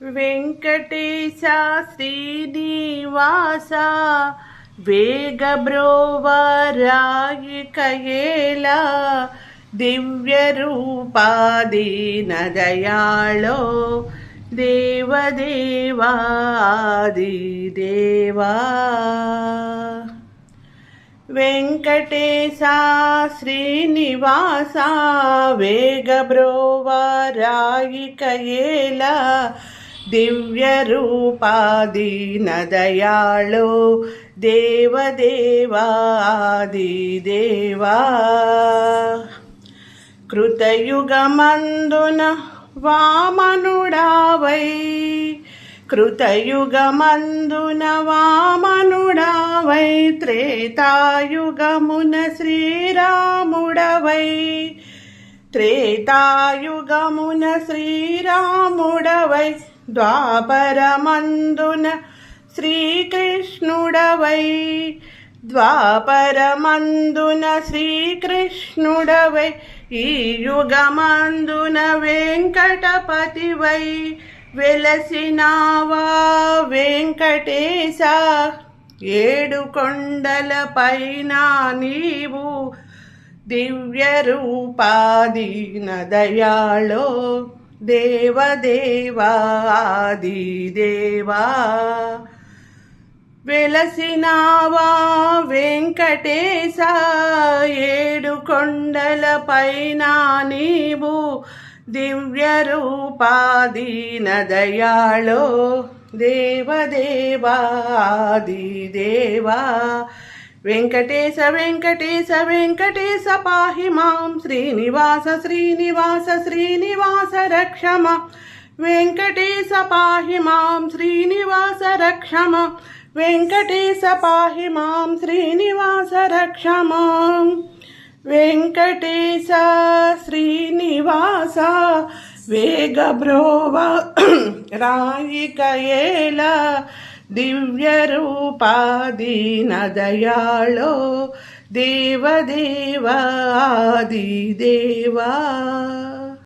వెంకటేశ శ్రీనివాస వేగబ్రోవరాయి కయేలా దివ్య రూపాది నదయాళో దేవదేవాది దేవా వెంకటేశ శ్రీనివాస వేగబ్రోవరాయి కయేలా దివ్య రూపాది నదయాళో దేవదేవాది దేవా కృతయుగమందున వామనుడావై కృతయుగమందున వామనుడావై త్రేతాయుగమున శ్రీరాముడవై త్రేతాయుగమున శ్రీరాముడవై ద్వాపరమందున శ్రీకృష్ణుడవై ద్వాపరమందున శ్రీకృష్ణుడవై ఈ యుగమందున వెంకటపతివై వెలసినావా వెంకటేశ ఏడు కొండల పైన నీవు దివ్య రూపాది నదయాళో దేవదేవాది దేవా వెలసినావా వెంకటేశ ఏడు కొండల పైన నీవు దివ్య రూపాది నదయాళో దేవదేవాది దేవా వెంకటేశ వెంకటేశ వెంకటేశ పాహి మాం శ్రీనివాస శ్రీనివాస శ్రీనివాస రక్షమ వెంకటేశ పాహి మాం శ్రీనివాస రక్షమ వెంకటేశ పాహి మాం శ్రీనివాస రక్షమ వెంకటేశ శ్రీనివాస వేగబ్రోవ రాయి కయేలా దివ్య రూపాది నదయాళో దేవదేవాది దేవా